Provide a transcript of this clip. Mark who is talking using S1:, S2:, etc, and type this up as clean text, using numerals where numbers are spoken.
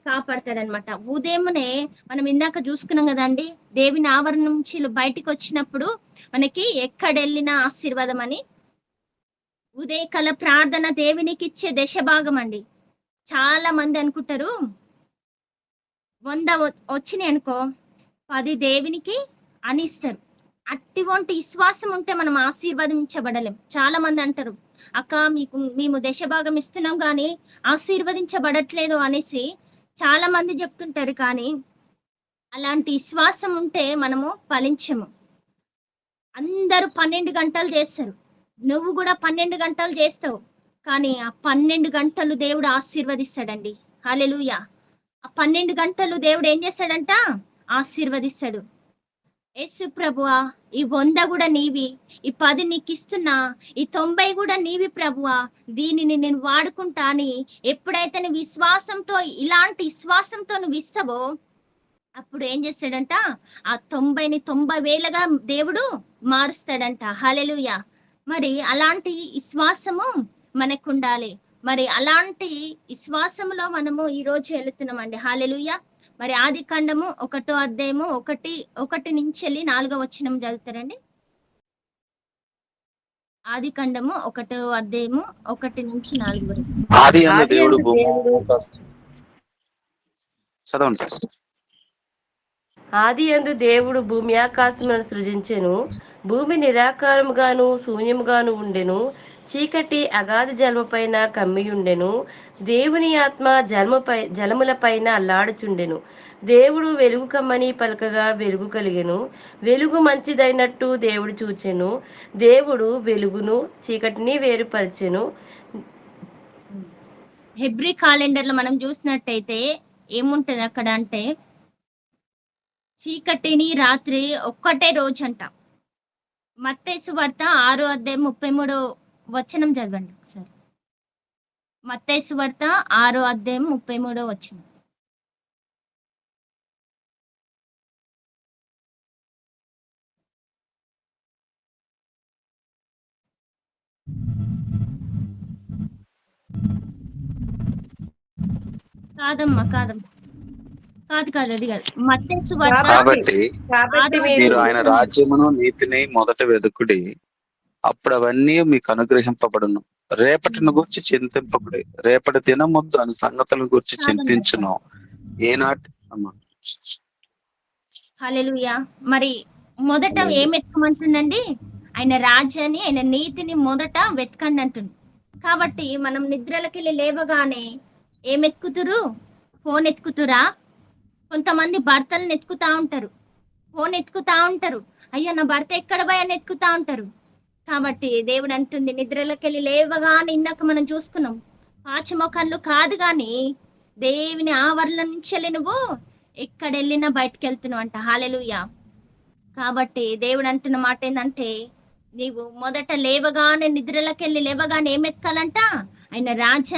S1: కాపాడతాడనమాట. ఉదయమునే మనం ఇందాక చూసుకున్నాం కదండి, దేవుని ఆవరణ నుంచి బయటికి వచ్చినప్పుడు మనకి ఎక్కడెళ్ళినా ఆశీర్వాదం అని. ఉదయకాల ప్రార్థన దేవునికి ఇచ్చే దశ భాగం అండి. చాలా మంది అనుకుంటారు 100 వచ్చినాయి అనుకో 10 దేవునికి అని ఇస్తారు. అటువంటి విశ్వాసం ఉంటే మనం ఆశీర్వదించబడలేం. చాలా మంది అంటారు, అక్క మేము దశ భాగం ఇస్తున్నాం కానీ ఆశీర్వదించబడట్లేదు అనేసి చాలా మంది చెప్తుంటారు. కానీ అలాంటి విశ్వాసం ఉంటే మనము ఫలించము. అందరూ 12 గంటలు చేస్తారు, నువ్వు కూడా 12 గంటలు చేస్తావు, కానీ ఆ 12 గంటలు దేవుడు ఆశీర్వదిస్తాడండి. హల్లెలూయా. ఆ 12 గంటలు దేవుడు ఏం చేస్తాడంట? ఆశీర్వదిస్తాడు. యేసు ప్రభువా, ఈ 100 కూడా నీవి, ఈ 10 నీకు ఇస్తున్నా, ఈ 90 కూడా నీవి ప్రభువా, దీనిని నేను వాడుకుంటా అని ఎప్పుడైతే నువ్వు విశ్వాసంతో, ఇలాంటి విశ్వాసంతో నువ్వు ఇస్తావో అప్పుడు ఏం చేస్తాడంట? ఆ 90ని 90,000గా దేవుడు మారుస్తాడంట. హల్లెలూయా. మరి అలాంటి విశ్వాసము మనకు ఉండాలి. మరి అలాంటి విశ్వాసంలో మనము ఈ రోజు వెళుతున్నామండి. హల్లెలూయా. మరి ఆది కాండము 1వ అధ్యాయము 1 నుంచి వెళ్ళి 4వ వచనం చదువుతారండి. ఆది కాండము 1వ అధ్యాయము 1 నుంచి 4 వరకు.
S2: ఆది యందు
S3: ఆది
S2: దేవుడు
S3: యందు దేవుడు
S2: చదవండి సిస్టర్.
S3: ఆది యందు దేవుడు భూమి ఆకాశములను సృజించెను. భూమి నిరాకారముగాను శూన్యముగాను ఉండెను. చీకటి అగాధ జలముపైన కమ్మియుండెను. దేవుని ఆత్మ జలములపైన అల్లాడుచుండెను. దేవుడు వెలుగు కమ్మని పలకగా వెలుగు కలిగెను. వెలుగు మంచిదైనట్టు దేవుడు చూచెను. దేవుడు వెలుగును చీకటిని వేరుపరిచెను.
S1: హెబ్రీ క్యాలెండర్ లో మనం చూసినట్టయితే ఏముంటది అక్కడ అంటే, చీకటిని రాత్రి ఒక్కటే రోజు అంట. మత్తయి సువార్త 6వ అధ్యాయం 33వ వచనం చదవండి ఒకసారి. మత్తయి సువార్త 6వ అధ్యాయం 33వ వచనం. కాదమ్మా కాదు అది కాదు. మత్తయి సువార్త
S2: కాబట్టి
S3: కాబట్టి
S2: మీరు ఆయన రాజ్యమును నీతిని మొదట వెదుకుడి, అప్పుడు అవన్నీ మీకు అనుగ్రహింపబడును. రేపటిని గురించి చింతింపకుడి, రేపటి దినముద్దు అని సంగతులను గురించి చింతించును. ఏనాటి అమ్మా.
S1: హల్లెలూయా. మరి మొదట ఏం వెతకమంటుండండి? ఆయన రాజ్యాన్ని, ఆయన నీతిని మొదట వెతకండి అంటుంది. కాబట్టి మనం నిద్రలకి లేవగానే ఏం ఎత్తుకుతురు? ఫోన్ ఎత్తుకుతురా? కొంతమంది భర్తలను ఎత్తుకుతా ఉంటారు, ఫోన్ ఎత్తుకుతా ఉంటారు, అయ్యా నా భర్త ఎక్కడ పోయి అని ఎత్తుకుతా ఉంటారు. కాబట్టి దేవుడు అంటుంది, నిద్రలకెళ్ళి లేవగానే ఇందాక మనం చూసుకున్నాం, పాచిమొఖాలు కాదు కానీ దేవుని ఆవరణ నుంచి వెళ్ళి నువ్వు ఎక్కడెళ్ళినా బయటకు వెళ్తున్నావు అంట. హల్లెలూయా. కాబట్టి దేవుడు అంటున్న మాట ఏంటంటే, నీవు మొదట లేవగానే నిద్రలకెళ్ళి లేవగానే ఏం ఎత్తుకాలంట? ఆయన రాజ్యాన్ని